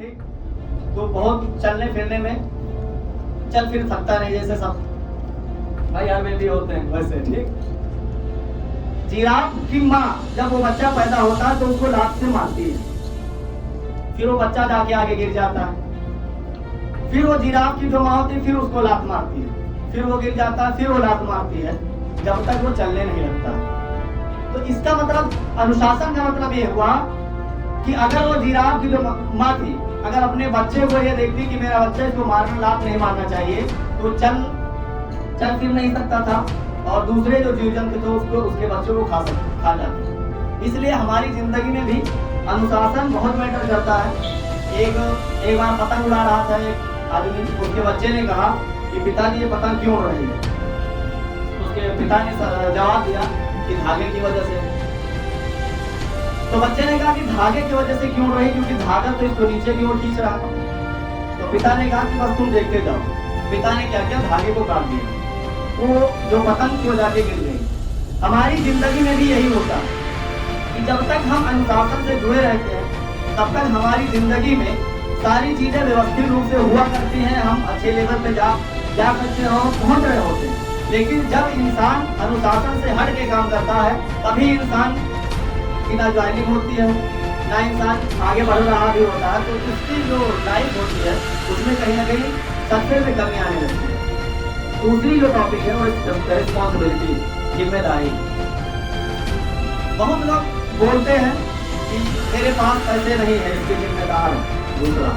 ठीक, तो बहुत चलने फिरने में चल फिर सकता नहीं, जैसे सब भाई यार में भी होते हैं वैसे। ठीक, जिराफ की माँ जब वो बच्चा पैदा होता है तो उसको लात से मारती है, फिर वो बच्चा जाके आगे गिर जाता है, फिर वो जिराफ की जो माँ होती है फिर उसको लात मारती है, फिर वो गिर जाता है, फिर वो लात मारती है, जब तक वो चलने नहीं लगता। तो इसका मतलब अनुशासन का मतलब ये हुआ कि अगर वो जिराफ की जो माँ थी अगर अपने बच्चे को ये देखती कि मेरा बच्चा इसको मारना लात नहीं मारना चाहिए, तो चल फिर नहीं सकता था, और दूसरे जो जीव जंतु थे उसको उसके बच्चों को खा जाते। इसलिए हमारी जिंदगी में भी अनुशासन बहुत मैटर करता है। एक बार पतंग उड़ा रहा था एक आदमी, उसके बच्चे ने कहा कि पिताजी ये पतंग क्यों उड़ रही है? उसके पिता ने जवाब दिया कि धागे की वजह से। तो बच्चे ने कहा कि धागे की वजह से क्यों उड़ रही? क्योंकि धागा तो इसको नीचे की ओर खींच रहा था। तो पिता ने कहा कि बस तुम देखते जाओ। पिता ने क्या किया, धागे को काट दिया, वो जो पतंग थी वो जाके गिर गई। हमारी जिंदगी में भी यही होता है कि जब तक हम अनुशासन से जुड़े रहते हैं तब तक हमारी जिंदगी में सारी चीजें व्यवस्थित रूप से हुआ करती हैं, हम अच्छे लेवल पे जा सकते हो, पहुंच रहे होते हैं। लेकिन जब इंसान अनुशासन से हट के काम करता है तभी इंसान की ना ज्वाइनिंग होती है, ना इंसान आगे बढ़ रहा भी होता है। तो उसकी जो लाइफ होती है उसमें कहीं ना कहीं सक्सेस में कमी आने लगती है। दूसरी जो टॉपिक है वो रिस्पॉन्सिबिलिटी, जिम्मेदारी। बहुत लोग बोलते हैं कि मेरे पास पैसे नहीं है इसके जिम्मेदार दूसरा,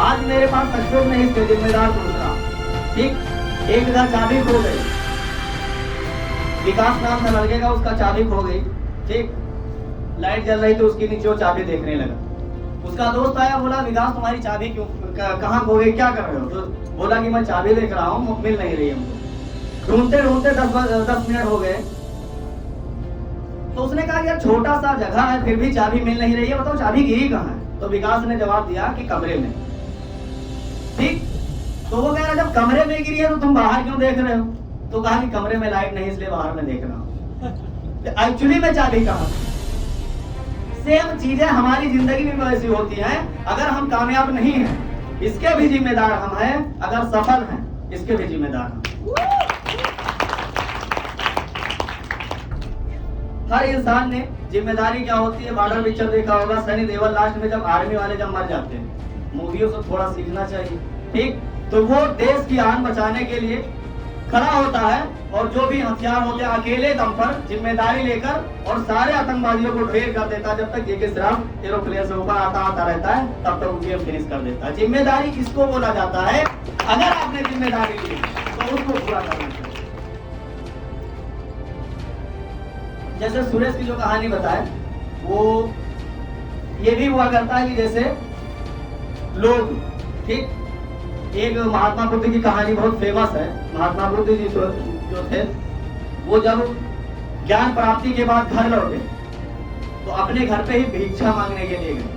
आज मेरे पास सक्सेस नहीं इसके जिम्मेदार दूसरा। ठीक, एक का चाबी खो गई, विकास नाम का लड़के का उसका चाबी खो गई। ठीक, लाइट जल रही तो उसके नीचे वो चाबी देखने लगा। उसका दोस्त आया, बोला विकास तुम्हारी चाबी क्यों कहाँ खो गई, क्या कर रहे हो? तो बोला कि मैं चाबी देख रहा हूँ, मिल नहीं रही हमको। ढूंढते ढूंढते 10 मिनट हो गए। तो उसने कहा यार छोटा सा जगह है फिर भी चाबी मिल नहीं रही है, बताओ चाबी गिरी कहाँ है? तो विकास ने जवाब दिया कि कमरे में। ठीक, तो वो कह रहा जब कमरे में गिरी है तो तुम बाहर क्यों देख रहे हो? तो कहा कि कमरे में लाइट नहीं इसलिए बाहर में देख रहा हूँ। एक्चुअली में चाबी कहाँ? सेम चीजें हमारी जिंदगी में वैसी होती हैं। अगर हम कामयाब नहीं हैं इसके भी जिम्मेदार हम हैं, अगर सफल हैं इसके भी जिम्मेदार हम। हर इंसान ने जिम्मेदारी क्या होती है, बॉर्डर पिक्चर देखा होगा, सनी देओल लास्ट में जब आर्मी वाले जब मर जाते हैं, मूवियों से थोड़ा सीखना चाहिए। ठीक, तो वो देश की आन बचाने के लिए खड़ा होता है और जो भी हथियार होते हैं अकेले दम पर जिम्मेदारी लेकर और सारे आतंकवादियों को ढेर कर देता है। जब तक जेके श्रॉफ एरोप्लेन से ऊपर आता रहता है तब तक गेम फिनिश कर देता है। जिम्मेदारी किसको बोला जाता है? अगर आपने जिम्मेदारी ली तो उसको पूरा करना चाहिए। जैसे सुरेश की जो कहानी बताए वो ये भी हुआ करता है कि जैसे लोग, ठीक, एक महात्मा बुद्ध की कहानी बहुत फेमस है। महात्मा बुद्ध जी जो थे वो जब ज्ञान प्राप्ति के बाद घर लौटे तो अपने घर पे ही भिक्षा मांगने के लिए गए।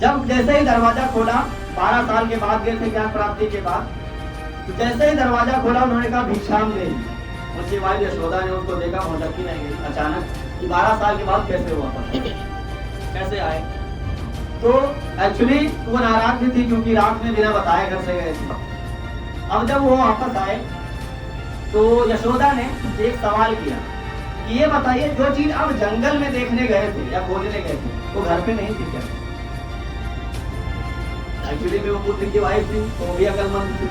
जब जैसे ही दरवाजा खोला, 12 साल के बाद गए थे ज्ञान प्राप्ति के बाद, तो जैसे ही दरवाजा खोला उन्होंने कहा भिक्षाम दे। उनकी वाइफ यशोदा ने उसको देखा, भौचक्की नहीं गई अचानक कि 12 साल के बाद कैसे हुआ था, कैसे आए। तो एक्चुअली वो नाराज भी थी क्योंकि रात में बिना बताए घर से गए थे। अब जब वो वापस आए तो यशोदा ने एक सवाल किया कि ये बताइए जो चीज आप जंगल में देखने गए थे या खोजने गए थे वो घर पे नहीं थी क्या? एक्चुअली में वो बुद्ध की वाइफ थी तो वो भी अकलमंद थी।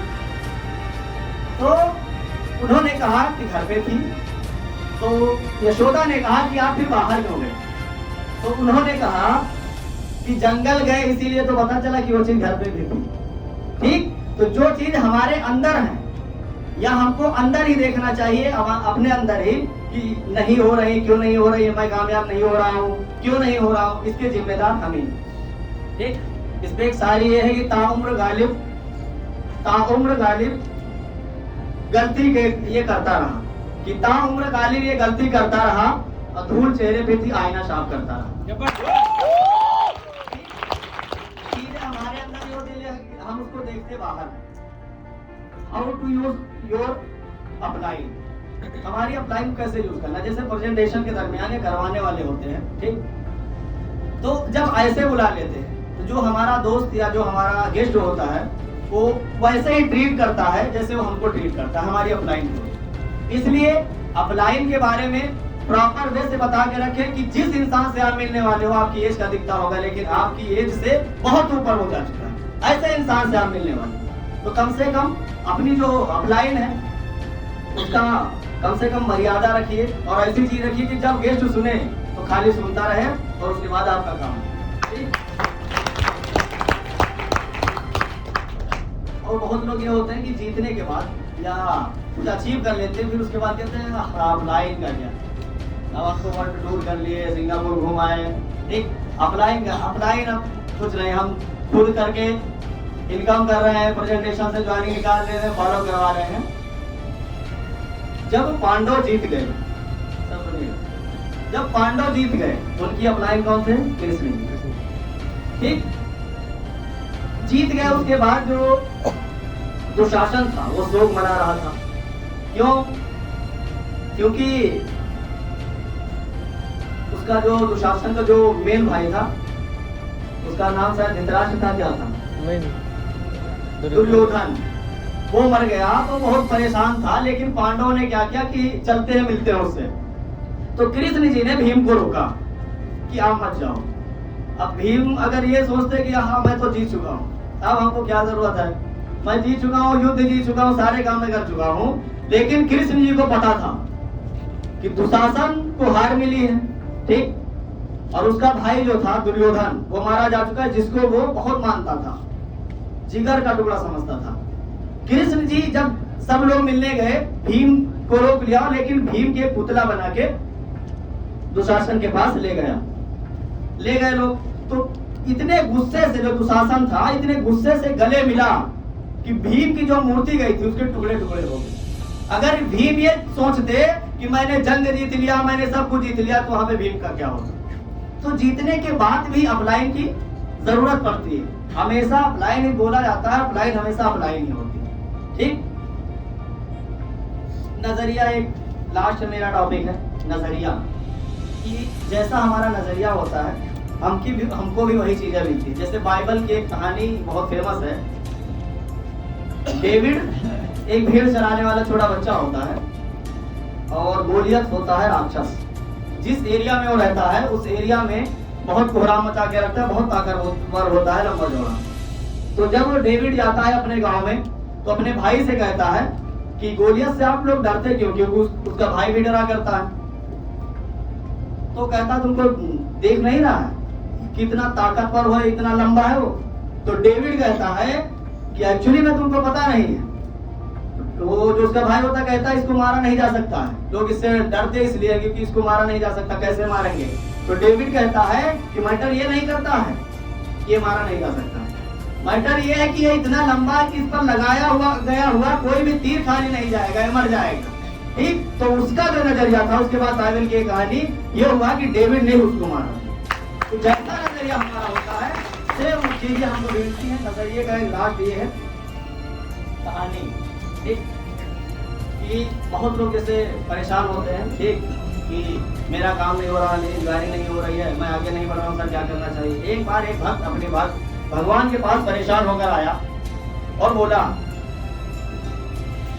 तो उन्होंने कहा कि घर पे थी। तो यशोदा ने कहा कि आप फिर बाहर क्यों गए? तो उन्होंने कहा कि जंगल गए इसीलिए तो पता चला कि वो चीज घर पे भी थी। ठीक, तो जो चीज हमारे अंदर है या हमको अंदर ही देखना चाहिए, अपने अंदर ही कि नहीं हो रही, क्यों नहीं हो रही, मैं कामयाब नहीं हो रहा हूँ, क्यों नहीं हो रहा हूँ, इसके जिम्मेदार हम ही। ठीक, इस पे एक शायरी ये है कि ताउम्र गालिब गलती के ये करता रहा, कि ताउम्र गालिब ये गलती करता रहा और धूल चेहरे पे थी आईना साफ करता रहा। हमारे अंदर जो दिल है हम उसको देखते बाहर। How to use your upline, हमारी अपलाइन कैसे यूज करना। जैसे प्रेजेंटेशन के दरमियान करवाने वाले होते हैं, ठीक, तो जब ऐसे बुला लेते हैं तो जो हमारा दोस्त या जो हमारा गेस्ट होता है वो वैसे ही ट्रीट करता है जैसे वो हमको ट्रीट करता है, हमारी अपलाइन को। इसलिए अपलाइन के बारे में प्रॉपर वे से बता के रखें कि जिस इंसान से आप मिलने वाले हो आपकी एज का दिखता होगा लेकिन आपकी एज से बहुत ऊपर हो जा चुका है, ऐसे इंसान से आप मिलने वाले। तो कम से कम अपनी जो अपलाइन है उसका कम से कम मर्यादा रखिए और ऐसी चीज रखिए कि जब गेस्ट सुने तो खाली सुनता रहे और उसके बाद आपका काम है। और बहुत लोग ये होते हैं कि जीतने के बाद या कुछ अचीव कर लेते हैं फिर उसके बाद कहते हैं अपलाइन का क्या, अब आपको वर्ल्ड टूर कर लिए, सिंगापुर घुमाए, ठीक। अपलाइन अब कुछ नहीं, हम खुद करके इनकम कर रहे हैं, प्रेजेंटेशन से ज्वाइनिंग निकाल रहे हैं, फॉलो करवा रहे हैं। जब पांडव जीत गए, जब पांडव जीत गए उनकी अपलाइन कौन थे? कृष्ण जी, ठीक। जीत गए उसके बाद जो दुशासन था वो शोक मना रहा था। क्यों? क्योंकि उसका जो दुशासन का जो मेन भाई था उसका नाम शायद धृतराष्ट्र था, क्या था? दुर्योधन। वो मर गया तो बहुत परेशान था, लेकिन पांडवों ने क्या किया कि चलते हैं मिलते हैं उससे। तो कृष्ण जी ने भीम को रोका कि आप मत जाओ। अब भीम अगर ये सोचते कि हाँ मैं तो जीत चुका हूँ, अब हमको क्या जरूरत है, मैं जीत चुका हूँ, युद्ध जीत चुका हूँ, सारे काम मैं कर चुका हूँ। लेकिन कृष्ण जी को पता था कि दुशासन को हार मिली है, ठीक। और उसका भाई जो था दुर्योधन वो मारा जा चुका है, जिसको वो बहुत मानता था, जिगर का टुकड़ा समझता था। कृष्ण जी जब सब लोग मिलने गए भीम को रोक लिया, लेकिन भीम के पुतला बना के दुशासन के पास ले गए लोग। तो इतने गुस्से से जो दुशासन था इतने गुस्से से गले मिला कि भीम की जो मूर्ति गई थी उसके टुकड़े टुकड़े हो गए। अगर भीम ये सोचते कि मैंने जंग जीत लिया, मैंने सब कुछ जीत लिया, तो वहां पे भीम का क्या होता। तो जीतने के बाद भी अपलाइन की जरूरत पड़ती है। हमेशा अपलाइन ही बोला जाता है, अपलाइन हमेशा अपलाइन ही होती है, ठीक। नजरिया एक लास्ट मेरा टॉपिक है, नजरिया। कि जैसा हमारा नजरिया होता है हमको भी वही चीजें मिलती है। जैसे बाइबल की एक कहानी बहुत फेमस है, डेविड एक भेड़ चराने वाला छोटा बच्चा होता है और गोलियत होता है राक्षस। जिस एरिया में वो रहता है उस एरिया में बहुत कोहराम मचा के रखता है, बहुत ताकतवर होता है, लंबा चौड़ा। तो जब डेविड जाता है अपने गांव में तो अपने भाई से कहता है कि गोलियत से आप लोग डरते क्यों? क्योंकि उसका भाई भी डरा करता है। तो कहता तुमको देख नहीं रहा है कितना ताकतवर हो, इतना लंबा है वो। तो डेविड कहता है कि एक्चुअली में तुमको पता नहीं है। तो जो उसका भाई होता कहता है इसको मारा नहीं जा सकता है, लोग इससे डरते इसलिए क्योंकि इसको मारा नहीं जा सकता, कैसे मारेंगे। तो डेविड कहता है कि मैटर ये नहीं करता है ये मारा नहीं जा सकता, मैटर ये है कि ये इतना लंबा है कि इस पर लगाया हुआ गया हुआ कोई भी तीर खाली नहीं जाएगा, ये मर जाएगा, ठीक। तो उसका जो नजरिया था, उसके बाद बाइबल की कहानी ये हुआ कि डेविड ने उसको मारा। तो जैसा नजरिया हमारा होता है सेम चीजें हमको मिलती है। नजरिए का एक लास्ट ये है कहानी, ठीक। कि बहुत लोग जैसे परेशान होते हैं, ठीक, कि मेरा काम नहीं हो रहा, मेरी ज्वाइनिंग नहीं हो रही है, मैं आगे नहीं बढ़ रहा हूँ, सर क्या करना चाहिए। एक बार एक भक्त अपने भक्त भगवान के पास परेशान होकर आया और बोला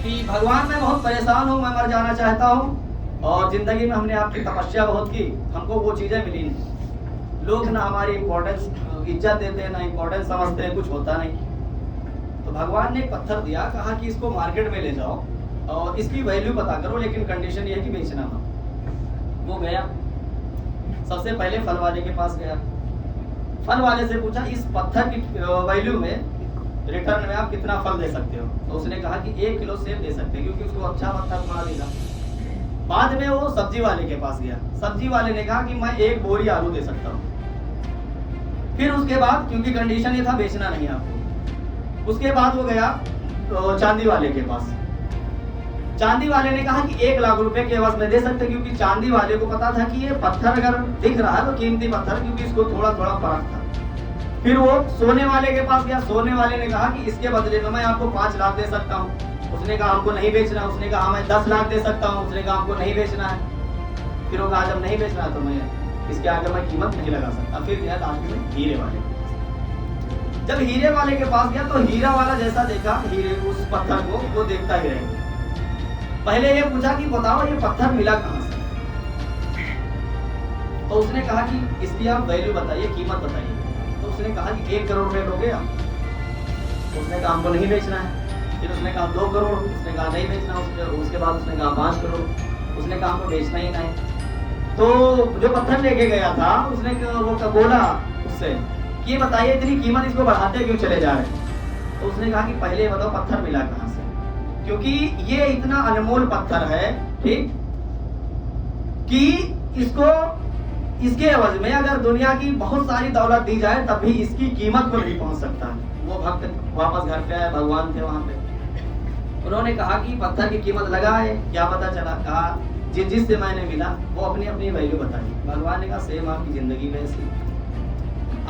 कि भगवान मैं बहुत परेशान हूँ, मैं मर जाना चाहता हूँ और जिंदगी में हमने आपकी तपस्या बहुत की, हमको वो चीजें मिली नहीं, लोग ना हमारी इम्पोर्टेंस इज्जत देते हैं ना इम्पोर्टेंस समझते हैं, कुछ होता नहीं। तो भगवान ने एक पत्थर दिया, कहा कि इसको मार्केट में ले जाओ और इसकी वैल्यू पता करो, लेकिन कंडीशन ये है कि बेचना मत। वो गया, सबसे पहले फल वाले के पास गया, फल वाले से पूछा इस पत्थर की वैल्यू में रिटर्न में आप कितना फल दे सकते हो। तो उसने कहा कि 1 किलो सेब दे सकते हैं, क्योंकि उसको अच्छा पत्थर बना देगा। बाद में वो सब्जी वाले के पास गया, सब्जी वाले ने कहा कि मैं 1 बोरी आलू दे सकता हूँ। फिर उसके बाद क्योंकि कंडीशन ये था बेचना नहीं आपको, उसके बाद वो गया तो चांदी वाले के पास। चांदी वाले ने कहा कि 1 लाख रुपए के एवज में दे सकते, क्योंकि चांदी वाले को पता था कि ये पत्थर अगर दिख रहा है तो कीमती पत्थर, क्योंकि इसको थोड़ा थोड़ा फर्क था। फिर वो सोने वाले के पास गया, सोने वाले ने कहा कि इसके बदले में मैं आपको 5 लाख दे सकता हूँ। उसने कहा हमको नहीं बेचना। उसने कहा मैं 10 लाख दे सकता हूँ। उसने कहा हमको नहीं बेचना है। फिर वो कहा जब नहीं बेचना तो मैं इसके आगे मैं कीमत नहीं लगा सकता। फिर गया लास्ट में हीरे वाले। जब हीरे वाले के पास गया तो हीरा वाला जैसा देखा हीरे उस पत्थर को वो देखता ही रह गया। पहले ये पूछा कि बताओ ये पत्थर मिला कहां से? तो उसने कहा कि इसकी आप वैल्यू बताइए, कीमत बताइए। तो उसने कहा कि 1 करोड़ में लोगे आप? उसने कहा हमको नहीं बेचना है। फिर उसने कहा 2 करोड़, उसने कहा नहीं बेचना। उसके बाद उसने कहा 5 करोड़, उसने कहा हमको बेचना ही नहीं। तो जो पत्थर लेके गया था उसने वो बोला उससे कि बताइए इतनी कीमत इसको बढ़ाते क्यों चले जा रहे हैं? तो उसने कहा कि पहले बताओ पत्थर मिला कहां से, क्योंकि ये इतना अनमोल पत्थर है, ठीक, कि इसको इसके एवज में अगर दुनिया की बहुत सारी दौलत दी जाए तब भी इसकी कीमत को नहीं पहुंच सकता है। वो भक्त वापस घर पे आए, भगवान थे वहां पे। उन्होंने कहा कि पत्थर की कीमत लगाए, क्या पता चला? कहा जिससे मैंने मिला वो अपनी अपनी वैल्यू बताई। भगवान ने कहा सेम आपकी जिंदगी में ऐसी।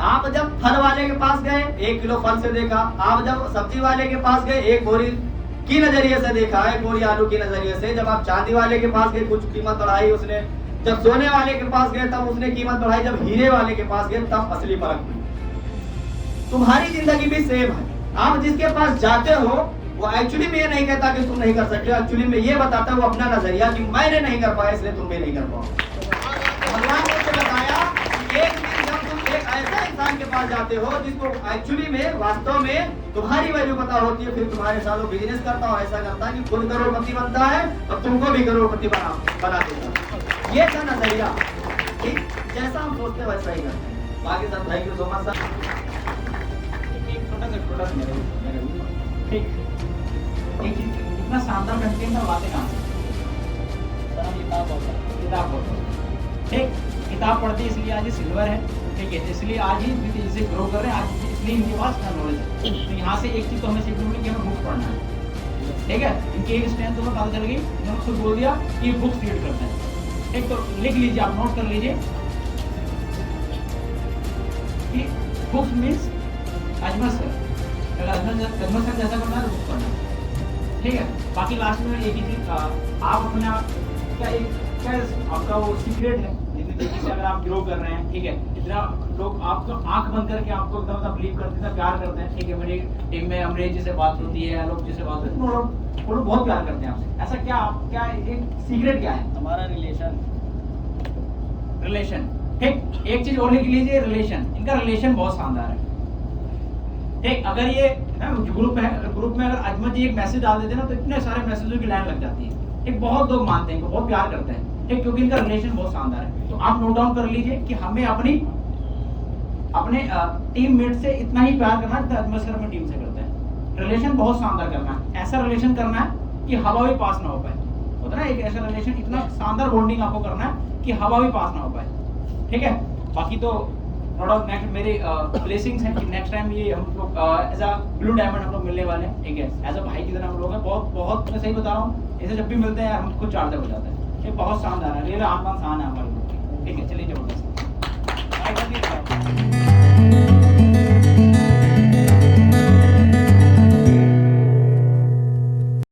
आप जब फल वाले के पास गए 1 किलो फल से देखा, आप जब सब्जी वाले के पास गए 1 बोरी की नजरिए से देखा, 1 बोरी आलू की नजरिए से। जब आप चांदी वाले के पास गए कुछ कीमत बढ़ाई उसने, जब सोने वाले के पास गए तब उसने कीमत बढ़ाई, जब हीरे वाले के पास गए तब असली फर्क हुई। तुम्हारी जिंदगी भी सेम है। आप जिसके पास जाते हो वो एक्चुअली में ये नहीं कहता कि तुम नहीं कर सकते, एक्चुअली में ये बताता है वो अपना नजरिया कि मैंने नहीं कर पाया इसलिए तुम भी नहीं कर पाओ। भगवान ने उसे बताया कि एक दिन जब तुम एक ऐसा इंसान के पास जाते हो जिसको एक्चुअली में वास्तव में तुम्हारी वैल्यू पता होती है, फिर तुम्हारे साथ वो बिजनेस करता हो, ऐसा करता है कि खुद करोड़पति बनता है और तुमको भी करोड़पति बना देता। ये था नजरिया, ठीक, जैसा हम सोचते वैसा ही करते हैं। बाकी सब thank you so much sir. छोटा सा ठीक, एक चीज इतना शानदार कंटेंट और बातें कहाँ से? किताब पढ़ते, ठीक, किताब पढ़ते इसलिए आज ये सिल्वर है, ठीक है, इसलिए आज ही इसे ग्रो कर रहे हैं, आज इसलिए इनके पास नॉलेज है। तो यहाँ से एक चीज तो हमें सीखने मिली कि हमें बुक पढ़ना है, ठीक है। इनकी एक स्ट्रेंथ तुम्हें पता चल गई, इन्होंने खुद बोल दिया कि बुक्स रीड करते हैं, ठीक। तो लिख लीजिए, आप नोट कर लीजिए कि बुक्स मीन्स अजमत सर, अगर अजमत सर जैसा करना है तो बुक पढ़ना है, ठीक है। बाकी लास्ट में एक ही चीज, आप अपना क्या आपका वो सीक्रेट है जिंदगी से, अगर आप ग्रो कर रहे हैं, ठीक है। इतना लोग आपको आंख बंद करके आपको एकदम बिलीव करते हैं, प्यार करते हैं, ठीक है। मेरी टीम में अमरीश जी से बात होती है, लोग जी से बात होती है, वो लोग बहुत प्यार करते हैं आपसे। ऐसा क्या एक सीक्रेट क्या है? हमारा रिलेशन, ठीक। एक चीज और लिख लीजिए, रिलेशन। इनका रिलेशन बहुत शानदार है, ठीक। अगर ये ग्रुप है, ग्रुप में अगर अजमत जी एक मैसेज डाल देते ना तो इतने सारे मैसेजों की लाइन लग जाती है, ठीक। बहुत लोग मानते हैं, बहुत प्यार करते हैं, ठीक, क्योंकि इनका रिलेशन बहुत शानदार है। तो आप नोट डाउन कर लीजिए कि हमें अपने टीम मेट से इतना ही प्यार करना है जितना अजमत सर अपनी टीम से करते हैं। रिलेशन बहुत शानदार करना है, ऐसा रिलेशन करना है कि हवा भी पास ना हो पाए, होता है ना, एक ऐसा रिलेशन, इतना शानदार बॉन्डिंग आपको करना है कि हवा भी पास ना हो पाए, ठीक है। बाकी तो नेक्स्ट मेरे ब्लेसिंग्स हैं कि नेक्स्ट टाइम ये हम लोग एज अ ब्लू डायमंड हम लोग मिलने वाले हैं, ठीक है। एज अ भाई की तरह हम लोग हैं, बहुत मैं सही बता रहा हूँ, ऐसे जब भी मिलते हैं हम खुद चार्जर हो जाते हैं, ये बहुत शानदार है, रियल आसान है हमारे लोग, ठीक है। चलिए जबरदस्त।